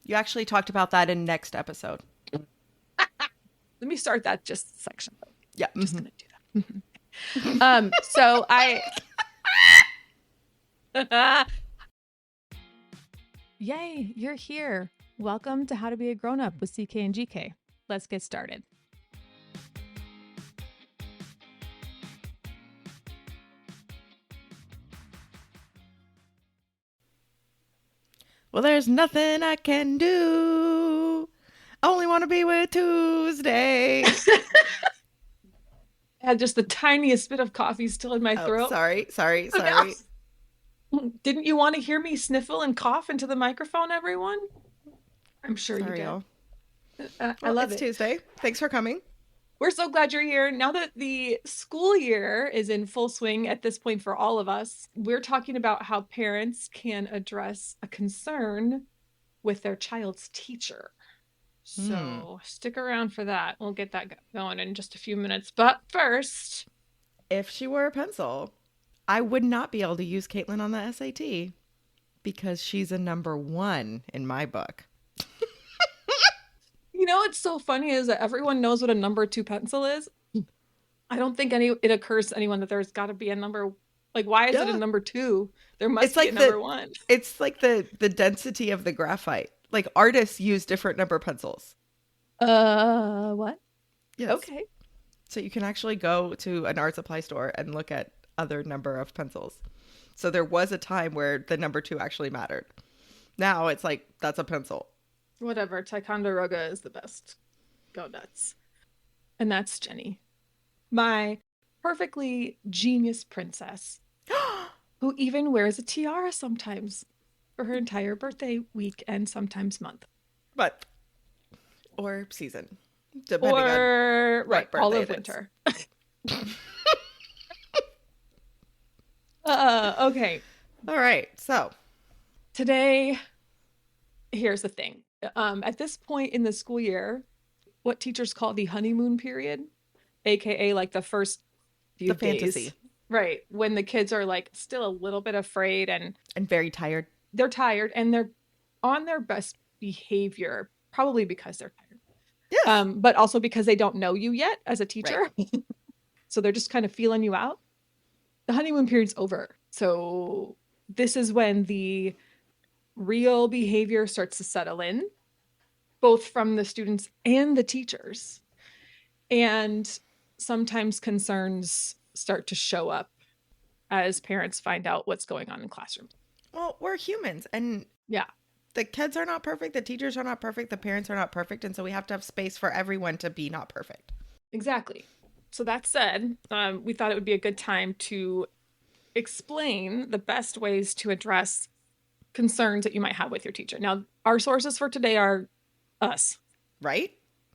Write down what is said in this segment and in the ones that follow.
You actually talked about that in next episode. Let me start that just section. Yeah. Just gonna do that. So I Yay, you're here. Welcome to How to Be a Grown Up with CK and GK. Let's get started. Well, there's nothing I can do. I only want to be with Tuesday. I had just the tiniest bit of coffee still in my Oh, throat. sorry. Didn't you want to hear me sniffle and cough into the microphone, everyone? I'm sure you Sorry, did. y'all. I Well, love it's it. Tuesday. Thanks for coming. We're so glad you're here. Now that the school year is in full swing at this point for all of us, we're talking about how parents can address a concern with their child's teacher. So stick around for that. We'll get that going in just a few minutes. But first, If she were a pencil, I would not be able to use Caitlin on the SAT because she's a number one in my book. you know what's so funny is that everyone knows what a number two pencil is. I don't think it occurs to anyone that there's got to be a number. Like, why is it a Yeah. number two? There must It's be a like the number one. it's like the density of the graphite. Like artists use different number pencils. What? Yes. Okay. So you can actually go to an art supply store and look at other number of pencils. So there was a time where the number two actually mattered. Now it's like that's a pencil. Whatever. Ticonderoga is the best. Go nuts. And that's Jenny, my perfectly genius princess who even wears a tiara sometimes for her entire birthday week and sometimes month. But or season, depending on Or, right, what all birthday of it is. winter. Okay. All right. So Today, here's the thing. At this point in the school year, what teachers call the honeymoon period, aka like the first few the days, fantasy right? When the kids are like still a little bit afraid and and very tired. they're tired and they're on their best behavior, probably because they're tired. Yes. But also because they don't know you yet as a Right. teacher. So they're just kind of feeling you out. The honeymoon period's over. So this is when the real behavior starts to settle in, both from the students and the teachers. And sometimes concerns start to show up as parents find out what's going on in classrooms. Well, we're humans and Yeah, the kids are not perfect, the teachers are not perfect, the parents are not perfect, and so we have to have space for everyone to be not perfect. exactly. So that said, we thought it would be a good time to explain the best ways to address concerns that you might have with your teacher. Now, our sources for today are us, Right?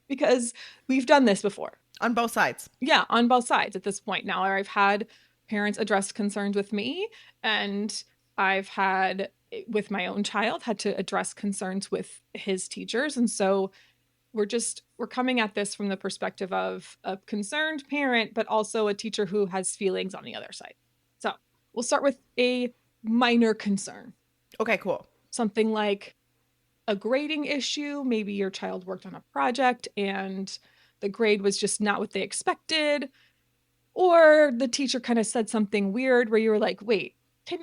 because we've done this before. On both sides. Yeah, on both sides at this point now. I've had parents address concerns with me, and I've had with my own child had to address concerns with his teachers. And so we're coming at this from the perspective of a concerned parent, but also a teacher who has feelings on the other side. So we'll start with a minor concern. Okay, cool. Something like a grading issue. Maybe your child worked on a project and the grade was just not what they expected. Or the teacher kind of said something weird where you were like, wait, can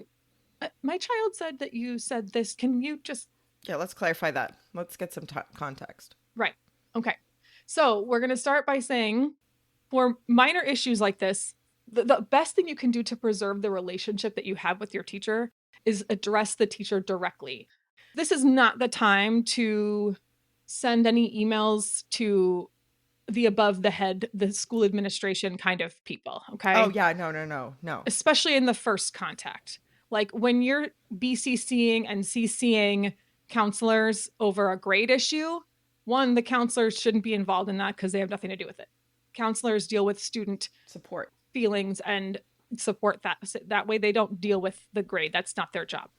my child said that you said this? Can you just. Yeah, let's clarify that. Let's get some context. Right. Okay. So we're going to start by saying for minor issues like this, the best thing you can do to preserve the relationship that you have with your teacher is address the teacher directly. This is not the time to send any emails to the above the head, the school administration kind of people. Oh, Okay. yeah. No. Especially in the first contact. Like when you're BCCing and CCing counselors over a grade issue, one, the counselors shouldn't be involved in that because they have nothing to do with it. Counselors deal with student Support. feelings and support that way. They don't deal with the grade. That's not their job.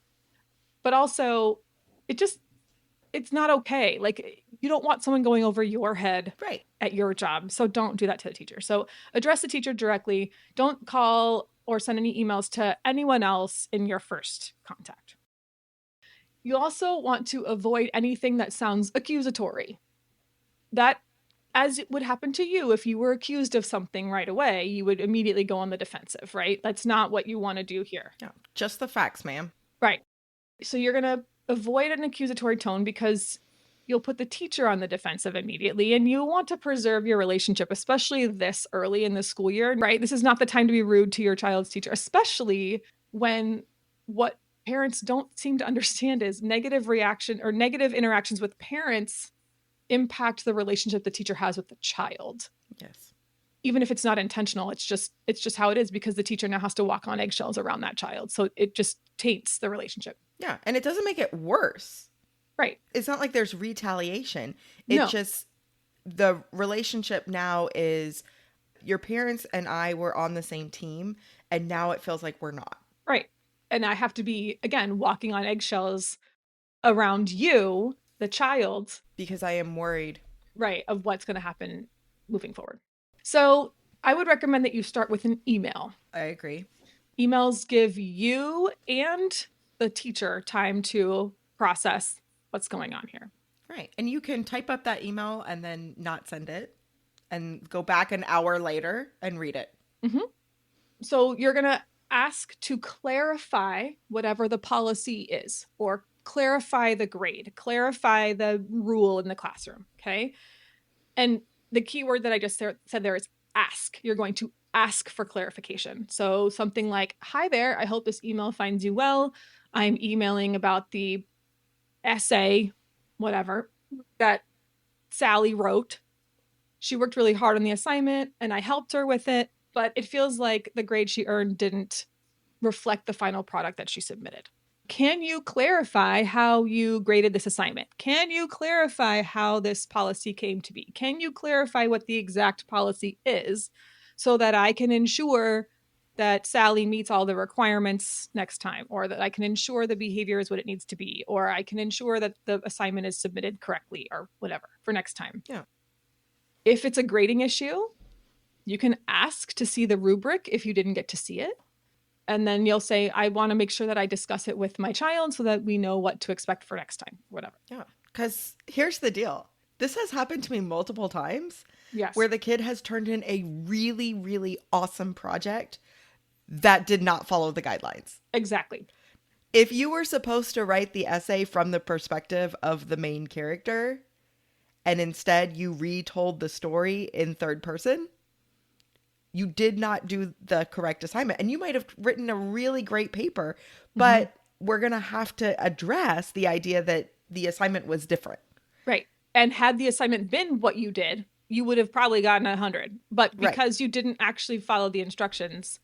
But also, it's not okay. Like you don't want someone going over your head Right. at your job. So don't do that to the teacher. So address the teacher directly. Don't call or send any emails to anyone else in your first contact. You also want to avoid anything that sounds accusatory. That, as it would happen to you if you were accused of something right away, you would immediately go on the defensive, right? That's not what you want to do here. Yeah, just the facts, ma'am. Right. So you're going to avoid an accusatory tone because you'll put the teacher on the defensive immediately, and you want to preserve your relationship, especially this early in the school year, right? This is not the time to be rude to your child's teacher, especially when what parents don't seem to understand is negative reaction or negative interactions with parents impact the relationship the teacher has with the child. Yes. Even if it's not intentional, it's just how it is, because the teacher now has to walk on eggshells around that child. So it just taints the relationship. Yeah, and it doesn't make it worse. Right. It's not like there's retaliation. No. It's just the relationship now is your parents and I were on the same team, and now it feels like we're not. Right. And I have to be, again, walking on eggshells around you, the child. Because I am worried. Right. Of what's going to happen moving forward. So I would recommend that you start with an email. I agree. Emails give you and the teacher time to process what's going on here. Right. And you can type up that email and then not send it and go back an hour later and read it. Mm-hmm. So you're going to ask to clarify whatever the policy is, or clarify the grade, clarify the rule in the classroom. Okay. And the key word that I just said there is ask. You're going to ask for clarification. So something like, hi there, I hope this email finds you well. I'm emailing about the essay, whatever, that Sally wrote. She worked really hard on the assignment and I helped her with it, but it feels like the grade she earned didn't reflect the final product that she submitted. Can you clarify how you graded this assignment? Can you clarify how this policy came to be? Can you clarify what the exact policy is so that I can ensure that Sally meets all the requirements next time, or that I can ensure the behavior is what it needs to be, or I can ensure that the assignment is submitted correctly, or whatever, for next time. Yeah. If it's a grading issue, you can ask to see the rubric if you didn't get to see it. And then you'll say, I want to make sure that I discuss it with my child so that we know what to expect for next time, whatever. Yeah. Because here's the deal. This has happened to me multiple times. Yes. Where the kid has turned in a really, really awesome project that did not follow the guidelines. Exactly. If you were supposed to write the essay from the perspective of the main character, and instead you retold the story in third person, you did not do the correct assignment. And you might have written a really great paper, but we're going to have to address the idea that the assignment was different. Right. And had the assignment been what you did, you would have probably gotten 100. But because you didn't actually follow the instructions,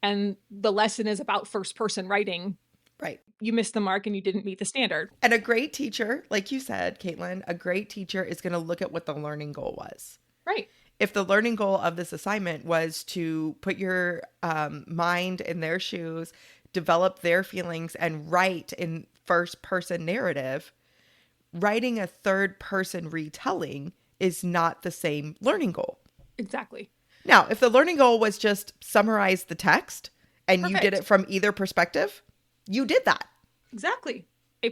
and the lesson is about first person writing, right, you missed the mark and you didn't meet the standard. And a great teacher, like you said, Caitlin, a great teacher is going to look at what the learning goal was. Right. If the learning goal of this assignment was to put your mind in their shoes, develop their feelings, and write in first person narrative, writing a third person retelling is not the same learning goal. Exactly. Now, if the learning goal was just summarize the text and Perfect. You did it from either perspective, you did that. Exactly. A+.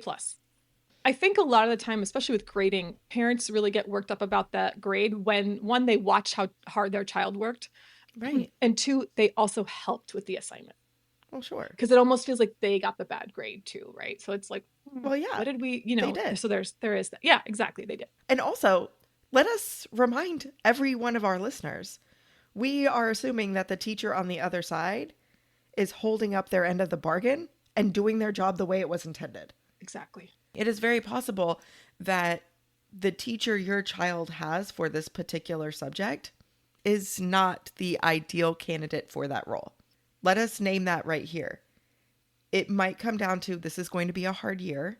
I think a lot of the time, especially with grading, parents really get worked up about that grade when, one, they watch how hard their child worked. Right. And two, they also helped with the assignment. Well, sure. Because it almost feels like they got the bad grade too, right? So it's like, well, yeah. What did we, they did. So there is that. Yeah, exactly. They did. And also, let us remind every one of our listeners, we are assuming that the teacher on the other side is holding up their end of the bargain and doing their job the way it was intended. Exactly. It is very possible that the teacher your child has for this particular subject is not the ideal candidate for that role. Let us name that right here. It might come down to this is going to be a hard year,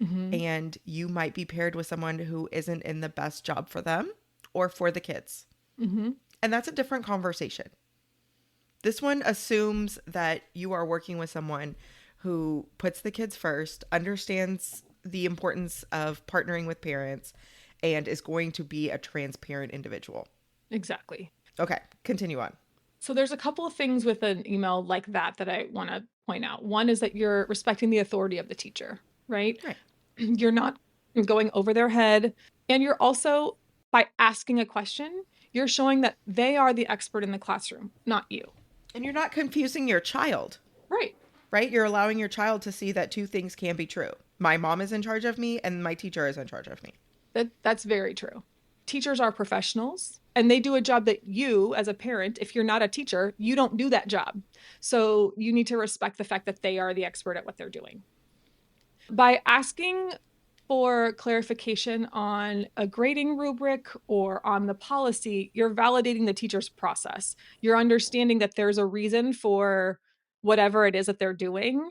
and you might be paired with someone who isn't in the best job for them or for the kids. And that's a different conversation. This one assumes that you are working with someone who puts the kids first, understands the importance of partnering with parents, and is going to be a transparent individual. Exactly. Okay, continue on. So there's a couple of things with an email like that I want to point out. One is that you're respecting the authority of the teacher. right? Right. You're not going over their head. And you're also, by asking a question, you're showing that they are the expert in the classroom, not you. And you're not confusing your child, Right. right? You're allowing your child to see that two things can be true. My mom is in charge of me and my teacher is in charge of me. That's very true. Teachers are professionals and they do a job that you, as a parent, if you're not a teacher, you don't do that job. So you need to respect the fact that they are the expert at what they're doing. By asking for clarification on a grading rubric or on the policy, you're validating the teacher's process. You're understanding that there's a reason for whatever it is that they're doing,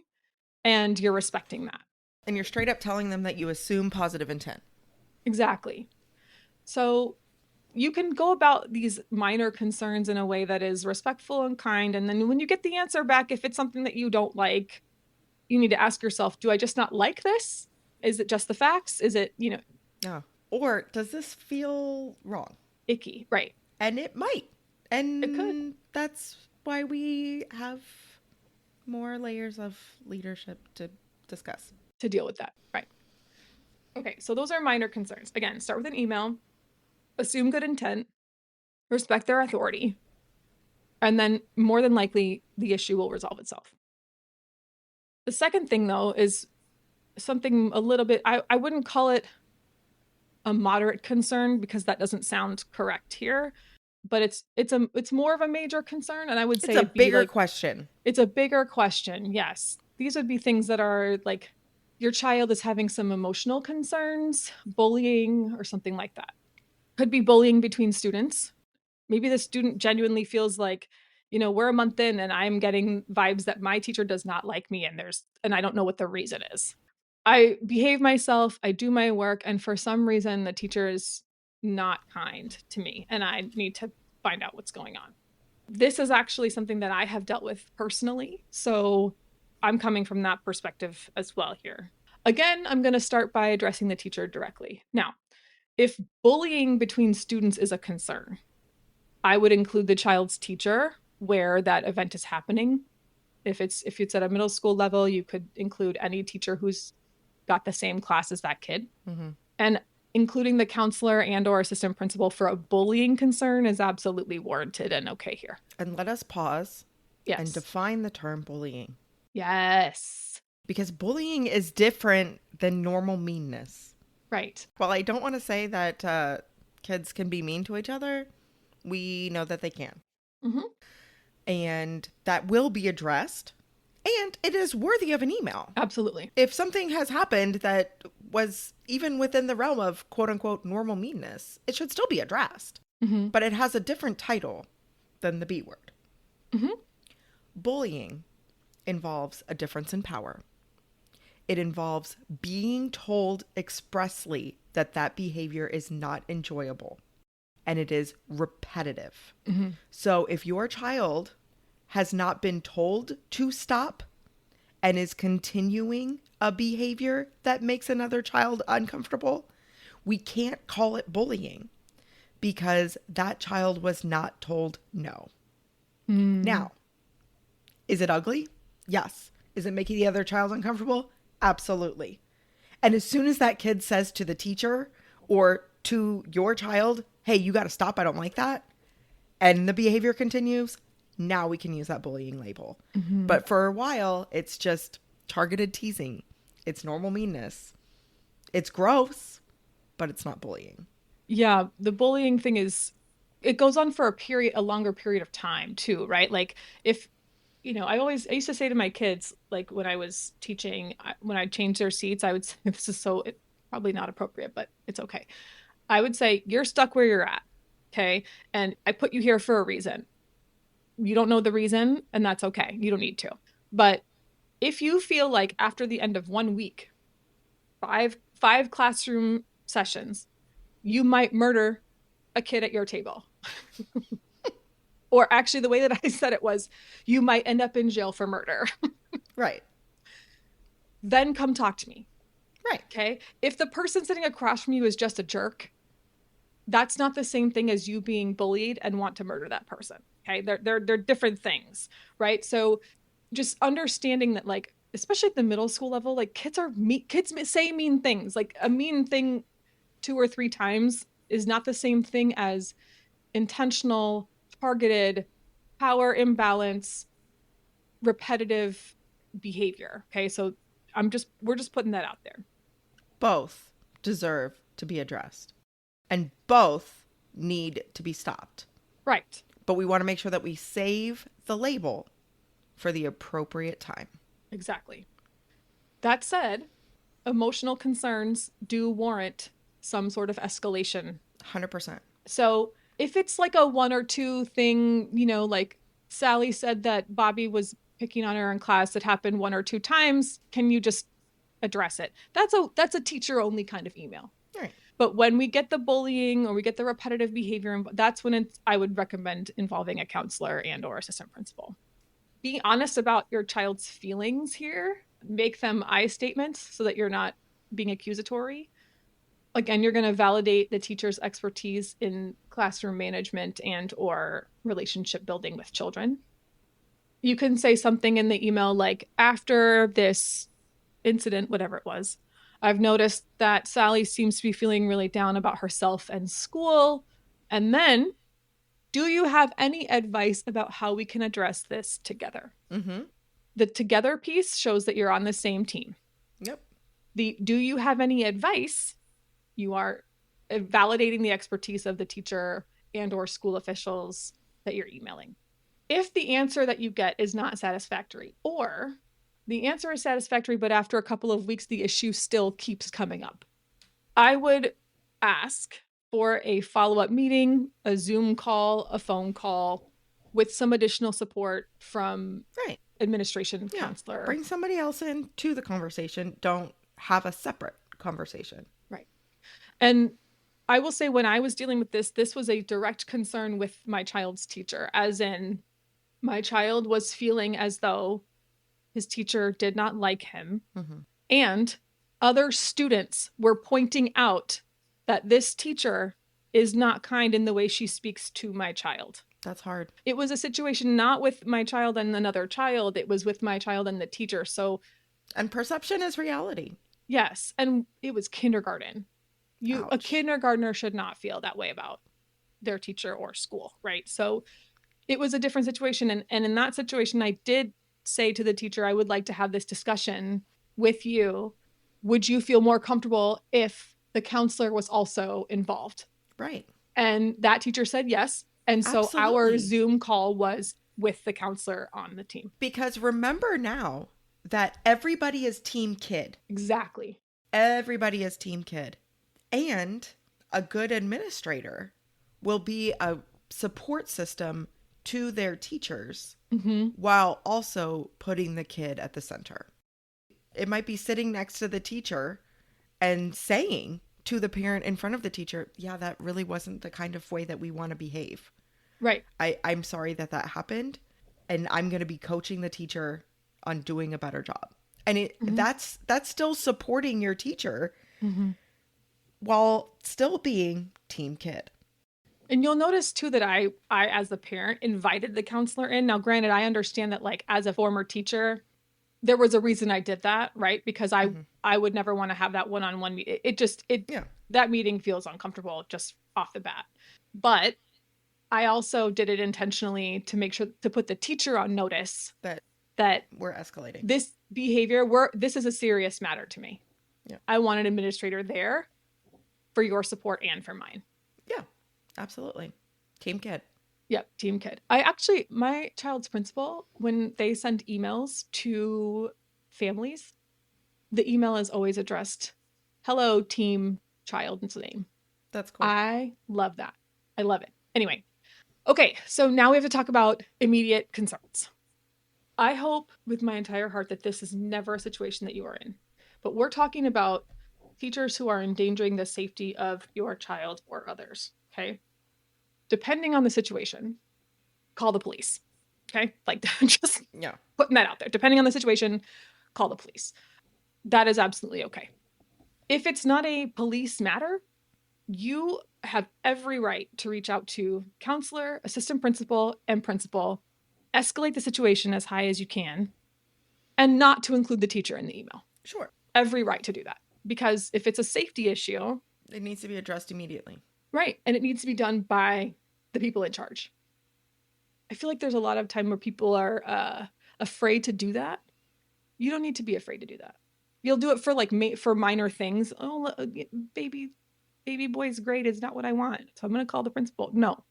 and you're respecting that. And you're straight up telling them that you assume positive intent. Exactly. So you can go about these minor concerns in a way that is respectful and kind. And then when you get the answer back, if it's something that you don't like, you need to ask yourself, do I just not like this? Is it just the facts? Is it, Oh. Or does this feel wrong? icky? Right. And it might. It could. And that's why we have more layers of leadership to discuss. To deal with that. Right. Okay. So those are minor concerns. Again, start with an email, assume good intent, respect their authority, and then more than likely the issue will resolve itself. The second thing, though, is something a little bit, I wouldn't call it a moderate concern because that doesn't sound correct here, but it's more of a major concern. And I would say It's a bigger question. It's a bigger question. Yes. These would be things that are like your child is having some emotional concerns, bullying, or something like that. Could be bullying between students. Maybe the student genuinely feels like, we're a month in and I'm getting vibes that my teacher does not like me and I don't know what the reason is. I behave myself, I do my work, and for some reason the teacher is not kind to me and I need to find out what's going on. This is actually something that I have dealt with personally, so I'm coming from that perspective as well here. Again, I'm going to start by addressing the teacher directly. Now, if bullying between students is a concern, I would include the child's teacher where that event is happening. If it's at a middle school level, you could include any teacher who's got the same class as that kid. Mm-hmm. And including the counselor and or assistant principal for a bullying concern is absolutely warranted and okay here. And let us pause and Yes. define the term bullying. Yes. Because bullying is different than normal meanness. Right. While I don't want to say that kids can be mean to each other, we know that they can. Mm-hmm. And that will be addressed. And it is worthy of an email. Absolutely. If something has happened that was even within the realm of quote unquote normal meanness, it should still be addressed. Mm-hmm. But it has a different title than the B word. Mm-hmm. Bullying involves a difference in power. It involves being told expressly that that behavior is not enjoyable. And it is repetitive. Mm-hmm. So if your child has not been told to stop and is continuing a behavior that makes another child uncomfortable, we can't call it bullying because that child was not told no. Mm. Now, is it ugly? Yes. Is it making the other child uncomfortable? Absolutely. And as soon as that kid says to the teacher or to your child, hey, you got to stop, I don't like that, and the behavior continues, now we can use that bullying label. Mm-hmm. But for a while, it's just targeted teasing. It's normal meanness. It's gross, but it's not bullying. Yeah, the bullying thing it goes on for a longer period of time too, right? Like if, I used to say to my kids, like when I was teaching, when I changed their seats, I would say, this is probably not appropriate, but it's okay. I would say, you're stuck where you're at. Okay. And I put you here for a reason. You don't know the reason, and that's okay. You don't need to. But if you feel like after the end of 1 week, five classroom sessions, you might murder a kid at your table. Or actually, the way that I said it was, you might end up in jail for murder. Right. Then come talk to me. Right. Okay. If the person sitting across from you is just a jerk, that's not the same thing as you being bullied and want to murder that person. Okay. They're different things. Right. So just understanding that, like, especially at the middle school level, like kids say mean things. Like a mean thing 2 or 3 times is not the same thing as intentional, targeted, power imbalance, repetitive behavior. Okay. So we're just putting that out there. Both deserve to be addressed, and both need to be stopped. Right. But we want to make sure that we save the label for the appropriate time. Exactly. That said, emotional concerns do warrant some sort of escalation. 100%. So if it's like a 1 or 2 thing, like Sally said that Bobby was picking on her in class, that happened 1 or 2 times, can you just address it? That's a teacher only kind of email. Right. But when we get the bullying or we get the repetitive behavior, that's when I would recommend involving a counselor and or assistant principal. Be honest about your child's feelings here. Make them I statements so that you're not being accusatory. Again, you're going to validate the teacher's expertise in classroom management and or relationship building with children. You can say something in the email like, after this incident, whatever it was, I've noticed that Sally seems to be feeling really down about herself and school. And then, do you have any advice about how we can address this together? Mm-hmm. The together piece shows that you're on the same team. Yep. The do you have any advice? You are validating the expertise of the teacher and or school officials that you're emailing. If the answer that you get is not satisfactory, or the answer is satisfactory, but after a couple of weeks, the issue still keeps coming up, I would ask for a follow-up meeting, a Zoom call, a phone call with some additional support from Right. administration counselor. Bring somebody else in to the conversation. Don't have a separate conversation. Right. And I will say, when I was dealing with this was a direct concern with my child's teacher, as in my child was feeling as though his teacher did not like him. Mm-hmm. And other students were pointing out that this teacher is not kind in the way she speaks to my child. That's hard. It was a situation not with my child and another child. It was with my child and the teacher. So, and perception is reality. Yes. And it was kindergarten. A Ouch. kindergartner should not feel that way about their teacher or school, right? So it was a different situation. And in that situation, I did say to the teacher, I would like to have this discussion with you. Would you feel more comfortable if the counselor was also involved? Right. And that teacher said yes. And so Absolutely. our Zoom call was with the counselor on the team. Because remember now that everybody is team kid. Exactly. Everybody is team kid. And a good administrator will be a support system to their teachers, mm-hmm. while also putting the kid at the center. It might be sitting next to the teacher and saying to the parent in front of the teacher, yeah, that really wasn't the kind of way that we want to behave. Right. I'm sorry that happened, and I'm going to be coaching the teacher on doing a better job. And mm-hmm. that's still supporting your teacher, mm-hmm. while still being team kid. And you'll notice too that I as the parent invited the counselor in. Now, granted, I understand that, like, as a former teacher, there was a reason I did that, right? Because I would never want to have that one-on-one meeting. That meeting feels uncomfortable just off the bat. But I also did it intentionally to make sure to put the teacher on notice that we're escalating this behavior. This is a serious matter to me. Yeah. I want an administrator there for your support and for mine. Yeah, absolutely. Team kid. Yep, team kid. My child's principal, when they send emails to families, the email is always addressed, hello, team child's name. That's cool. I love that. I love it. Anyway, okay, so now we have to talk about immediate concerns. I hope with my entire heart that this is never a situation that you are in. But we're talking about teachers who are endangering the safety of your child or others, okay? Depending on the situation, call the police, okay? Like, just putting that out there. Depending on the situation, call the police. That is absolutely okay. If it's not a police matter, you have every right to reach out to counselor, assistant principal, and principal, escalate the situation as high as you can, and not to include the teacher in the email. Sure. Every right to do that. Because if it's a safety issue, it needs to be addressed immediately. Right. And it needs to be done by the people in charge. I feel like there's a lot of time where people are afraid to do that. You don't need to be afraid to do that. You'll do it for for minor things. Oh, baby boy's grade is not what I want, so I'm going to call the principal. No.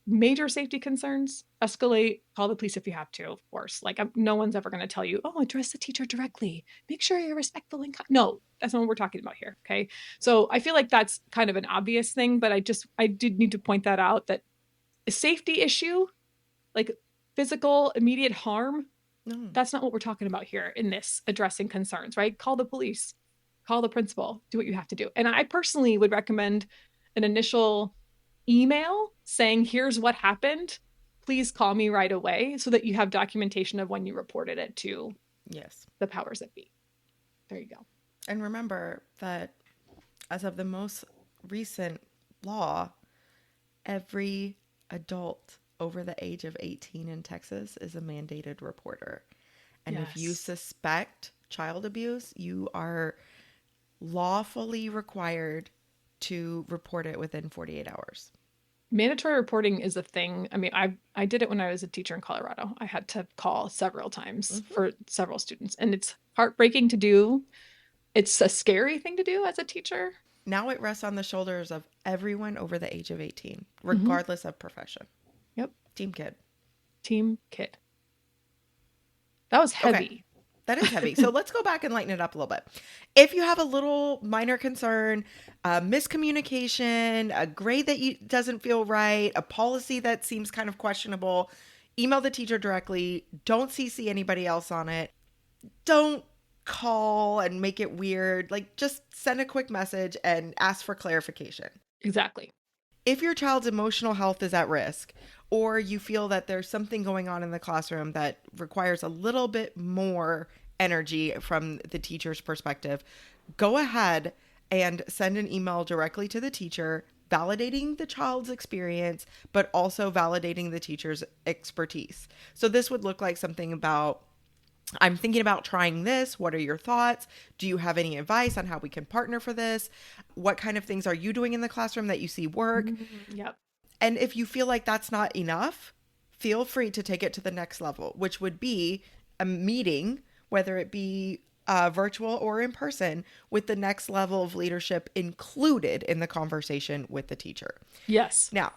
Major safety concerns, escalate, call the police if you have to, of course. Like, no one's ever going to tell you, oh, address the teacher directly. Make sure you're respectful and no, that's not what we're talking about here. Okay. So I feel like that's kind of an obvious thing, but I did need to point that out, that a safety issue, like physical immediate harm, that's not what we're talking about here in this addressing concerns, right? Call the police, call the principal, do what you have to do. And I personally would recommend an initial email saying, here's what happened. Please call me right away, so that you have documentation of when you reported it to the powers that be. There you go. And remember that as of the most recent law, every adult over the age of 18 in Texas is a mandated reporter. And if you suspect child abuse, you are lawfully required to report it within 48 hours. Mandatory reporting is a thing. I mean, I did it when I was a teacher in Colorado. I had to call several times for several students, and it's heartbreaking to do. It's a scary thing to do as a teacher. Now it rests on the shoulders of everyone over the age of 18, regardless of profession. Yep. Team kid. That was heavy. Okay. That is heavy. So let's go back and lighten it up a little bit. If you have a little minor concern, miscommunication, a grade that doesn't feel right, a policy that seems kind of questionable, email the teacher directly. Don't CC anybody else on it. Don't call and make it weird. Like, just send a quick message and ask for clarification. Exactly. If your child's emotional health is at risk, or you feel that there's something going on in the classroom that requires a little bit more energy from the teacher's perspective, go ahead and send an email directly to the teacher, validating the child's experience, but also validating the teacher's expertise. So this would look like something about, I'm thinking about trying this. What are your thoughts? Do you have any advice on how we can partner for this? What kind of things are you doing in the classroom that you see work? Yep. And if you feel like that's not enough, feel free to take it to the next level, which would be a meeting, whether it be virtual or in person, with the next level of leadership included in the conversation with the teacher. Yes. Now,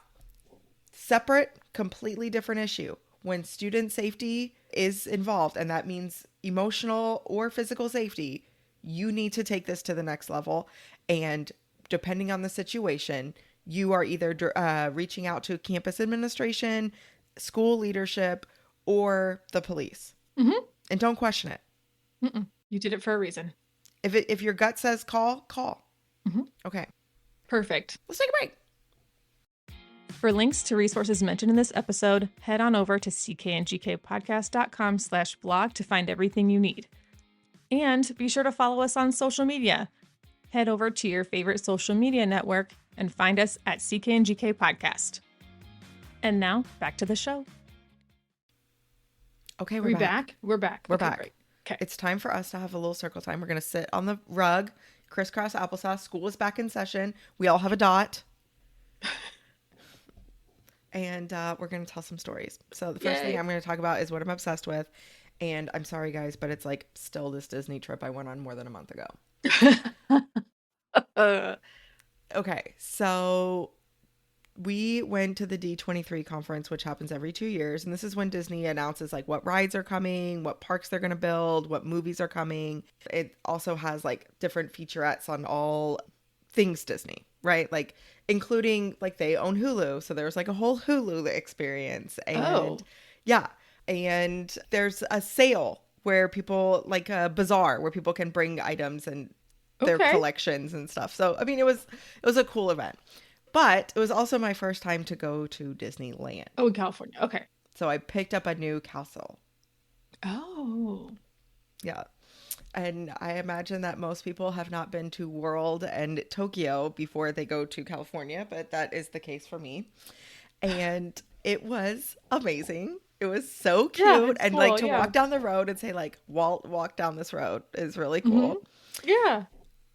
separate, completely different issue. When student safety is involved, and that means emotional or physical safety, you need to take this to the next level. And depending on the situation, you are either reaching out to campus administration, school leadership, or the police. And don't question it. You did it for a reason. If your gut says call. Okay. Perfect. Let's take a break. For links to resources mentioned in this episode, head on over to ckandgkpodcast.com/blog to find everything you need. And be sure to follow us on social media. Head over to your favorite social media network and find us at CKNGK Podcast. And now, back to the show. Okay, We're back. We're back. Great. Okay. It's time for us to have a little circle time. We're going to sit on the rug, crisscross applesauce. School is back in session. We all have a dot. And we're going to tell some stories. So the first thing I'm going to talk about is what I'm obsessed with. And I'm sorry, guys, but it's like still this Disney trip I went on more than a month ago. Okay, so we went to the D23 conference, which happens every 2 years. And this is when Disney announces like what rides are coming, what parks they're going to build, what movies are coming. It also has like different featurettes on all things Disney, right? Like including like they own Hulu. So there's like a whole Hulu experience. And yeah. And there's a sale where people like a bazaar where people can bring items and their collections and stuff. So, I mean, it was a cool event, but it was also my first time to go to Disneyland. Oh, in California. Okay. So I picked up a new castle. Oh. Yeah. And I imagine that most people have not been to World and Tokyo before they go to California, but that is the case for me. And it was amazing. It was so Yeah, cute. it's And like cool. to Yeah. walk down the road and say like, Walt, walk down this road is really Hmm. cool. Yeah.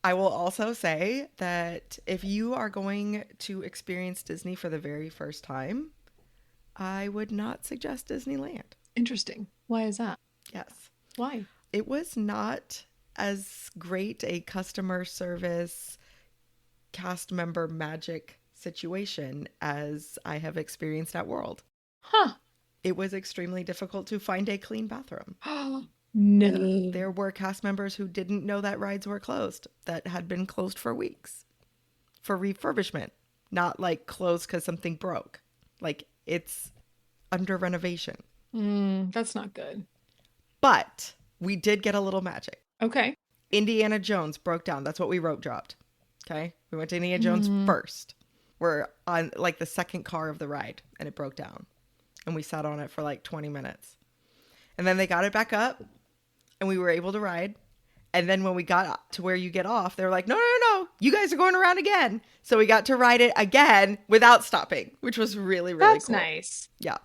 I will also say that if you are going to experience Disney for the very first time, I would not suggest Disneyland. Interesting. Why is that? Yes. Why? It was not as great a customer service cast member magic situation as I have experienced at World. Huh. It was extremely difficult to find a clean bathroom. No. There were cast members who didn't know that rides were closed, that had been closed for weeks for refurbishment, not like closed because something broke. Like it's under renovation. That's not good. But we did get a little magic. Okay. Indiana Jones broke down. That's what we rope dropped. Okay. We went to Indiana Jones Mm. first. We're on like the second car of the ride and it broke down. And we sat on it for like 20 minutes. And then they got it back up and we were able to ride. And then when we got to where you get off, they were like, no, no, no, no, you guys are going around again. So we got to ride it again without stopping, which was really, really That's cool. nice. Yeah.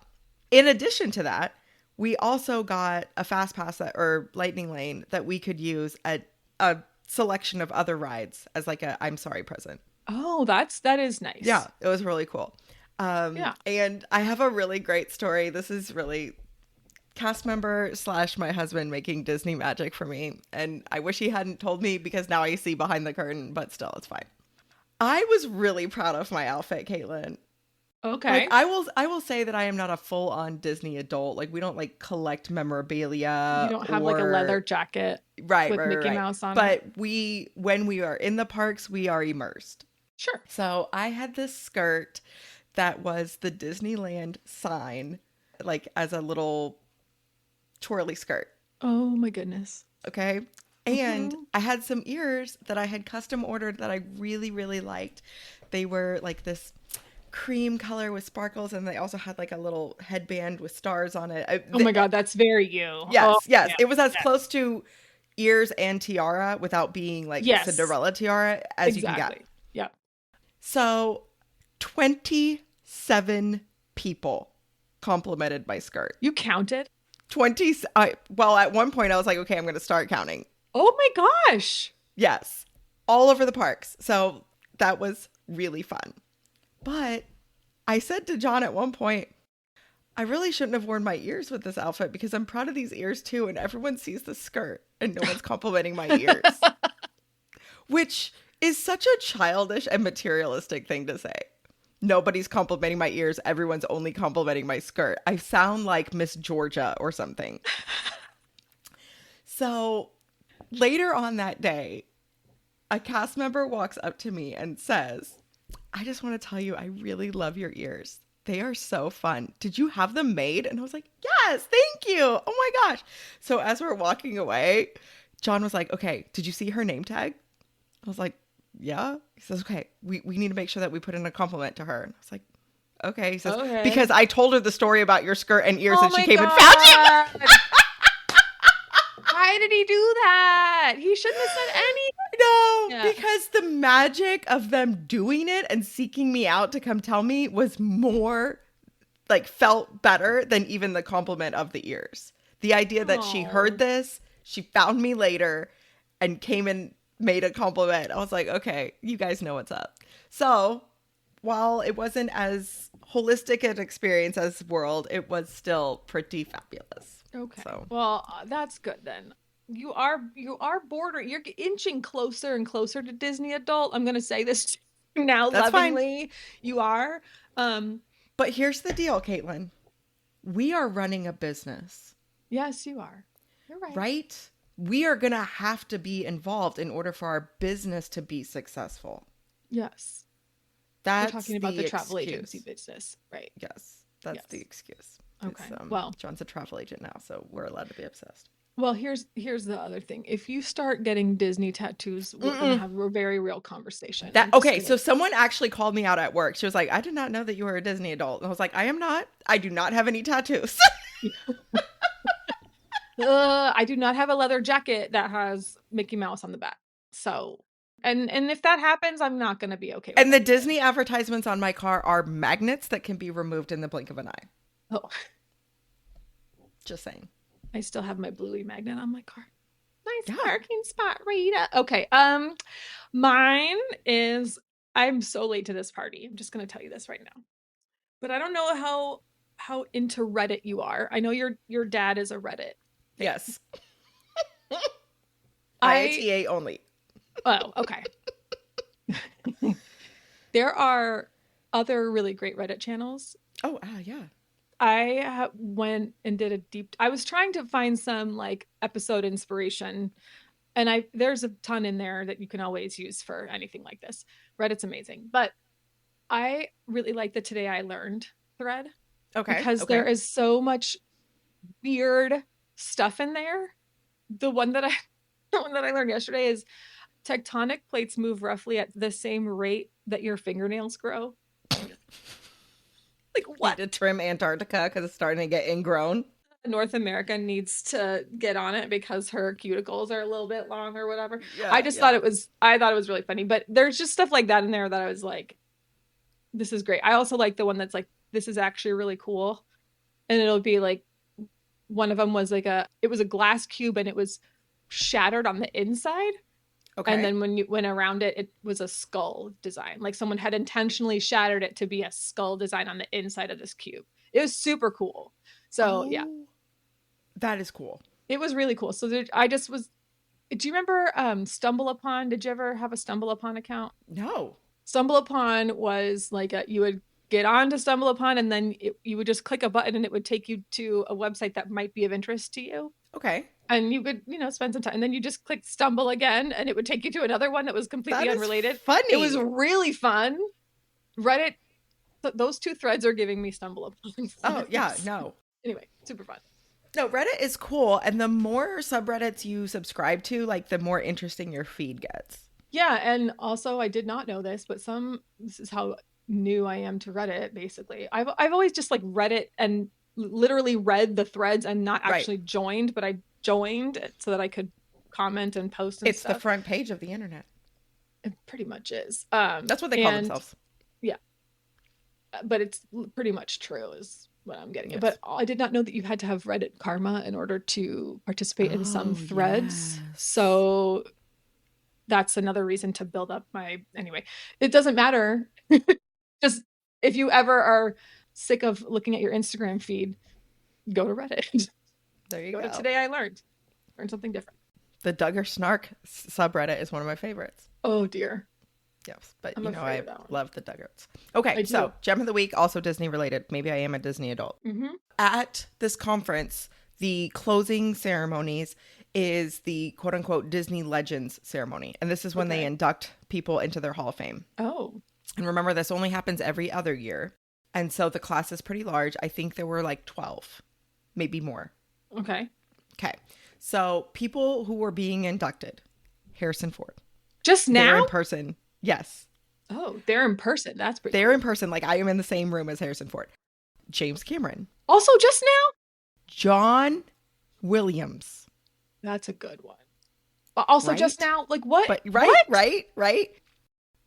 In addition to that, we also got a fast pass or lightning lane that we could use at a selection of other rides as like a I'm sorry present. Oh, that is nice. Yeah, it was really cool. Yeah. And I have a really great story. This is really cast member / my husband making Disney magic for me. And I wish he hadn't told me because now I see behind the curtain, but still, it's fine. I was really proud of my outfit, Caitlin. Okay. Like I will say that I am not a full on Disney adult. Like we don't like collect memorabilia. You don't have like a leather jacket right, with right, Mickey right. Mouse on but it. when we are in the parks, we are immersed. Sure. So I had this skirt that was the Disneyland sign, like as a little twirly skirt. Oh my goodness. Okay. And Mhm. I had some ears that I had custom ordered that I really, really liked. They were like this cream color with sparkles, and they also had like a little headband with stars on it. Oh my God, that's very you. Yes, Oh, yes. yeah. It was as Yes. close to ears and tiara without being like Yes. Cinderella tiara as you can get. Exactly. Yeah. So 27 people complimented my skirt. You counted? 20 well, at one point I was like, okay, I'm going to start counting. Oh my gosh. Yes. All over the parks. So that was really fun. But I said to John at one point, I really shouldn't have worn my ears with this outfit because I'm proud of these ears too. And everyone sees the skirt and no one's complimenting my ears, which is such a childish and materialistic thing to say. Nobody's complimenting my ears. Everyone's only complimenting my skirt. I sound like Miss Georgia or something. So later on that day, a cast member walks up to me and says, I just want to tell you, I really love your ears. They are so fun. Did you have them made? And I was like, yes, thank you. Oh my gosh. So as we're walking away, John was like, okay, did you see her name tag? I was like, yeah. He says, okay, we need to make sure that we put in a compliment to her. And I was like, okay. He says, Okay. because I told her the story about your skirt and ears and she my came and found you. God. Why did he do that? He shouldn't have said anything. No, Yeah. because the magic of them doing it and seeking me out to come tell me was more like felt better than even the compliment of the ears. The idea that she Aw. heard this, she found me later and came and made a compliment. I was like, okay, you guys know what's up. So while it wasn't as holistic an experience as World, it was still pretty fabulous. Okay. So. Well, that's good then. You are you're inching closer and closer to Disney adult. I'm going to say this to you now That's fine. lovingly. You are. But here's the deal, Caitlin. We are running a business. Yes, you are. You're right. Right? We are going to have to be involved in order for our business to be successful. Yes. That's We're talking about the travel excuse. agency business, right? Yes, that's Yes. the excuse. Okay. It's, Well, John's a travel agent now, so we're allowed to be obsessed. well, here's the other thing. If you start getting Disney tattoos, we're gonna have a very real conversation. That I'm just okay, gonna- so someone actually called me out at work. She was like, I did not know that you were a Disney adult. And I was like, I am not. I do not have any tattoos. I do not have a leather jacket that has Mickey Mouse on the back. So, and if that happens, I'm not gonna be okay with And the it. Disney advertisements on my car are magnets that can be removed in the blink of an eye. Oh. Just saying. I still have my bluey magnet on my car. Nice Yeah. parking spot, Rita. Okay. Mine is I'm so late to this party. I'm just gonna tell you this right now. But I don't know how into Reddit you are. I know your dad is a Reddit fan. Yes. I IATA only. Oh, okay. There are other really great Reddit channels. Oh, yeah. I went and did a deep. I was trying to find some like episode inspiration, and there's a ton in there that you can always use for anything like this. Reddit's amazing, but I really like the Today I Learned thread because there is so much weird stuff in there. The one that I the one that I learned yesterday is tectonic plates move roughly at the same rate that your fingernails grow. Like what? Need to trim Antarctica because it's starting to get ingrown. North America needs to get on it because her cuticles are a little bit long or whatever. Yeah, I thought it was really funny, but there's just stuff like that in there that I was like, this is great. I also like the one that's like, this is actually really cool. And it'll be like, one of them was like it was a glass cube and it was shattered on the inside. Okay. And then when you went around it, it was a skull design. Like someone had intentionally shattered it to be a skull design on the inside of this cube. It was super cool. So yeah. That is cool. It was really cool. So do you remember Stumble Upon? Did you ever have a Stumble Upon account? No. Stumble Upon was like you would get on to Stumble Upon and then you would just click a button and it would take you to a website that might be of interest to you. Okay. And you could, spend some time. And then you just click stumble again and it would take you to another one that was completely unrelated. Funny. It was really fun. Reddit, those two threads are giving me Stumble Upon. Oh, yeah, no. Anyway, super fun. No, Reddit is cool. And the more subreddits you subscribe to, like the more interesting your feed gets. Yeah. And also, I did not know this, but this is how new I am to Reddit, basically. I've always just like read it and literally read the threads and not actually joined, but I joined it so that I could comment and post and stuff. It's the front page of the internet. It pretty much is. That's what they call themselves. Yeah. But it's pretty much true is what I'm getting at. But I did not know that you had to have Reddit karma in order to participate in some threads. Yes. So that's another reason to build up anyway, it doesn't matter. Just if you ever are sick of looking at your Instagram feed, go to Reddit. There you go. To Today I Learned something different. The Duggar Snark subreddit is one of my favorites. Oh dear. Yes, but I love the Duggars. Okay, so gem of the week, also Disney related. Maybe I am a Disney adult. Mm-hmm. At this conference, the closing ceremonies is the quote unquote Disney Legends ceremony. And this is when they induct people into their Hall of Fame. Oh. And remember, this only happens every other year. And so the class is pretty large. I think there were like 12, maybe more. Okay. So people who were being inducted, Harrison Ford. Just now? They're in person. Yes. Oh, they're in person. That's pretty They're in person. Like I am in the same room as Harrison Ford. James Cameron. Also just now? John Williams. That's a good one. But also just now? Like what? But, right.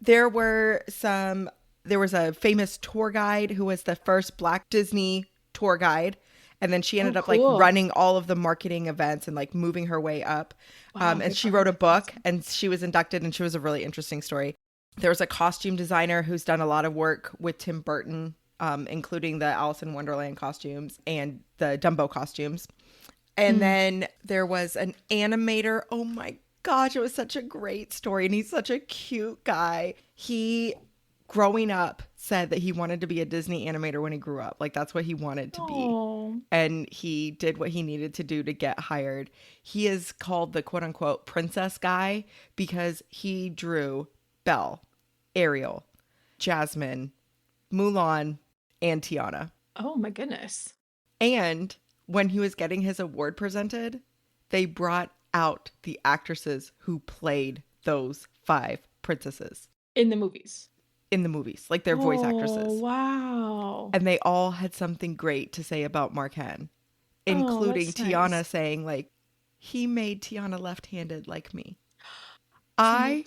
There was a famous tour guide who was the first Black Disney tour guide. And then she ended up like running all of the marketing events and like moving her way up. Wow, and she wrote a book and she was inducted and she was a really interesting story. There was a costume designer who's done a lot of work with Tim Burton, including the Alice in Wonderland costumes and the Dumbo costumes. And then there was an animator. Oh my gosh, it was such a great story. And he's such a cute guy. He, growing up, said that he wanted to be a Disney animator when he grew up. Like that's what he wanted to be. And he did what he needed to do to get hired. He is called the quote unquote princess guy because he drew Belle, Ariel, Jasmine, Mulan, and Tiana. Oh my goodness. And when he was getting his award presented, they brought out the actresses who played those 5 princesses. In the movies. Like their voice actresses. Wow. And they all had something great to say about Marquand, including Tiana saying like, he made Tiana left-handed like me. I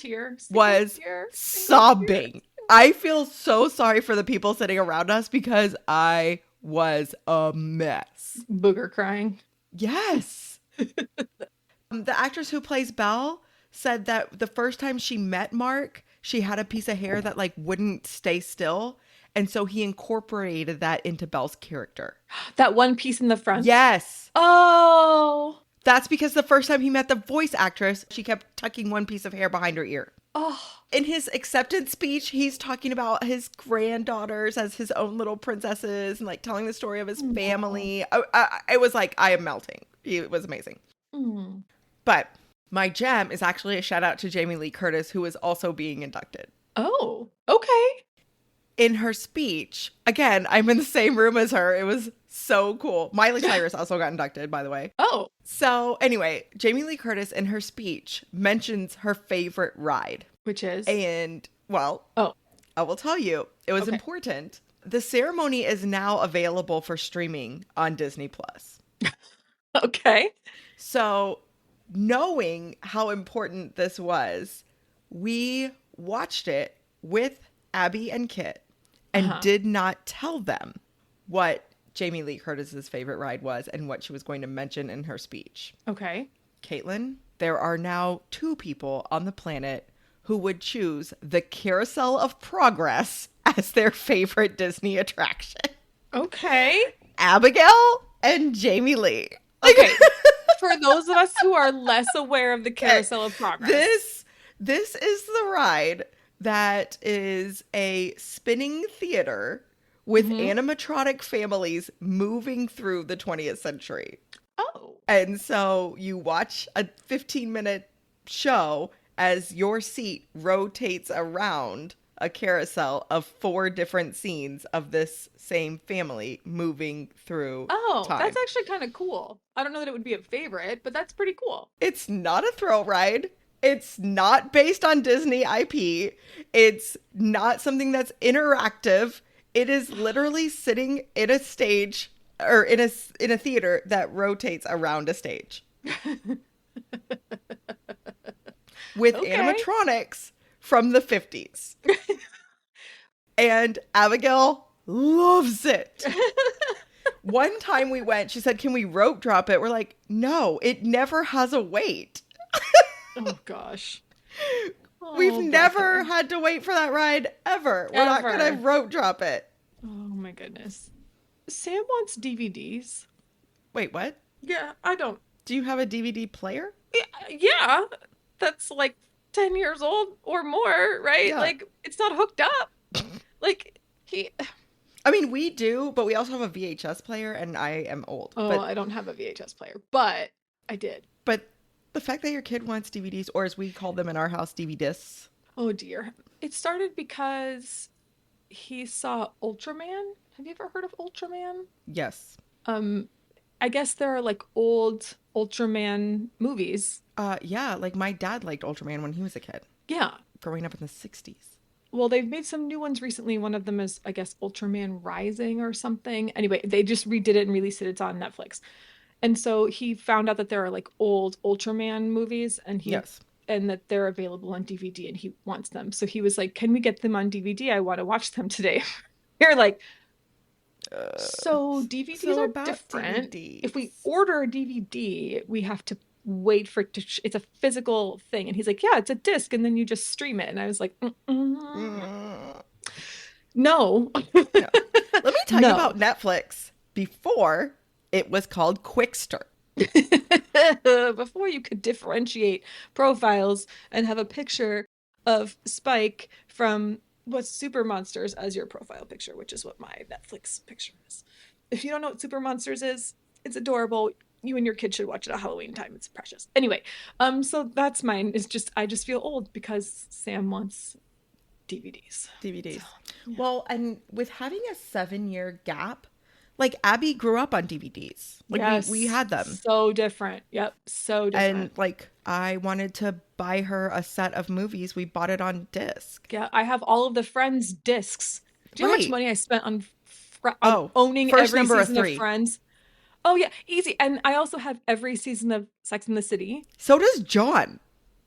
was sobbing. I feel so sorry for the people sitting around us because I was a mess. Booger crying. Yes. The actress who plays Belle said that the first time she met Mark, she had a piece of hair that like wouldn't stay still. And so he incorporated that into Belle's character. That one piece in the front. Yes. Oh. That's because the first time he met the voice actress, she kept tucking one piece of hair behind her ear. Oh. In his acceptance speech, he's talking about his granddaughters as his own little princesses and like telling the story of his family. It was like, I am melting. It was amazing. Mm. But my gem is actually a shout out to Jamie Lee Curtis, who is also being inducted. Oh, okay. In her speech, again, I'm in the same room as her. It was so cool. Miley Cyrus also got inducted, by the way. Oh. So anyway, Jamie Lee Curtis in her speech mentions her favorite ride. Which is? And, well, I will tell you, it was important. The ceremony is now available for streaming on Disney+. Okay. So knowing how important this was, we watched it with Abby and Kit and did not tell them what Jamie Lee Curtis's favorite ride was and what she was going to mention in her speech. Okay. Caitlin, there are now 2 people on the planet who would choose the Carousel of Progress as their favorite Disney attraction. Okay. Abigail and Jamie Lee. Okay. For those of us who are less aware of the Carousel of Progress. This is the ride that is a spinning theater with animatronic families moving through the 20th century. Oh. And so you watch a 15-minute show as your seat rotates around a carousel of 4 different scenes of this same family moving through time. That's actually kind of cool. I don't know that it would be a favorite, but that's pretty cool. It's not a thrill ride. It's not based on Disney IP. It's not something that's interactive. It is literally sitting in a stage or in a theater that rotates around a stage. With animatronics from the 50s. And Abigail loves it. One time we went, she said, "Can we rope drop it?" We're like, "No, it never has a wait." Oh, gosh. We've never had to wait for that ride ever. We're not going to rope drop it. Oh, my goodness. Sam wants DVDs. Wait, what? Yeah, I don't. Do you have a DVD player? Yeah. That's like 10 years old or more, right? Yeah. Like, it's not hooked up. Like, I mean, we do, but we also have a VHS player, and I am old. Oh, but I don't have a VHS player, but I did. But the fact that your kid wants DVDs, or as we call them in our house, DVD-discs. Oh, dear. It started because he saw Ultraman. Have you ever heard of Ultraman? Yes. I guess there are like old Ultraman movies. Yeah, like my dad liked Ultraman when he was a kid. Yeah. Growing up in the 60s. Well, they've made some new ones recently. One of them is, I guess, Ultraman Rising or something. Anyway, they just redid it and released it. It's on Netflix. And so he found out that there are like old Ultraman movies and that they're available on DVD and he wants them. So he was like, "Can we get them on DVD? I want to watch them today." You're like, so DVDs are different. DVDs. If we order a DVD, we have to wait for it to, it's a physical thing. And he's like, "Yeah, it's a disc and then you just stream it." And I was like, no. Let me tell you about Netflix before it was called Quickster. Before you could differentiate profiles and have a picture of Spike from what's Super Monsters as your profile picture, which is what my Netflix picture is. If you don't know what Super Monsters is, it's adorable. You and your kid should watch it at Halloween time. It's precious. Anyway, so that's mine. It's just, I just feel old because Sam wants DVDs. So, yeah. Well, and with having a 7-year gap, like Abby grew up on DVDs. Like yes, we had them. So different. Yep. So different. And like I wanted to buy her a set of movies. We bought it on disc. Yeah. I have all of the Friends discs. Do you know how much money I spent on owning every season of Friends? Oh yeah. Easy. And I also have every season of Sex and the City. So does John.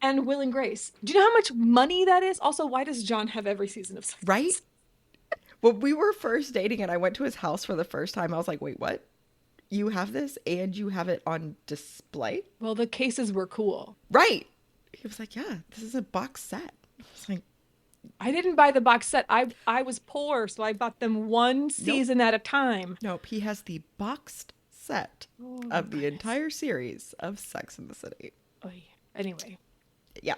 And Will and Grace. Do you know how much money that is? Also, why does John have every season of Sex? Right? When we were first dating and I went to his house for the first time, I was like, wait, what? You have this and you have it on display? Well, the cases were cool. Right. He was like, yeah, this is a box set. I was like, I didn't buy the box set. I was poor, so I bought them one season at a time. nope. He has the boxed set of the entire series of Sex in the City. Oh, yeah. Anyway. Yeah.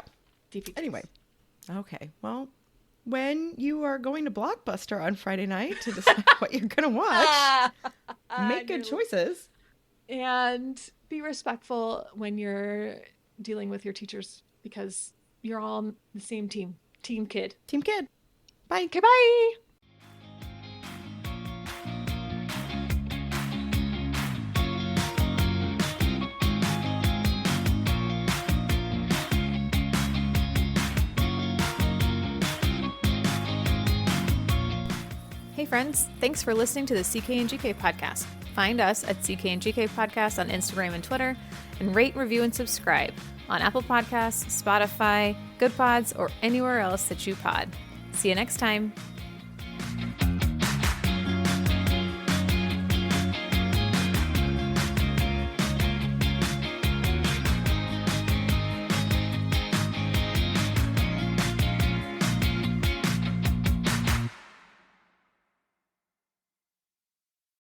DPTs. Anyway. Okay. Well, when you are going to Blockbuster on Friday night to decide what you're going to watch, make good choices. And be respectful when you're dealing with your teachers, because you're all on the same team. Team kid. Team kid. Bye. Okay, bye. Hey friends, thanks for listening to the CK and GK podcast. Find us at CK and GK podcast on Instagram and Twitter, and rate, review, and subscribe on Apple Podcasts, Spotify, Good Pods, or anywhere else that you pod. See you next time.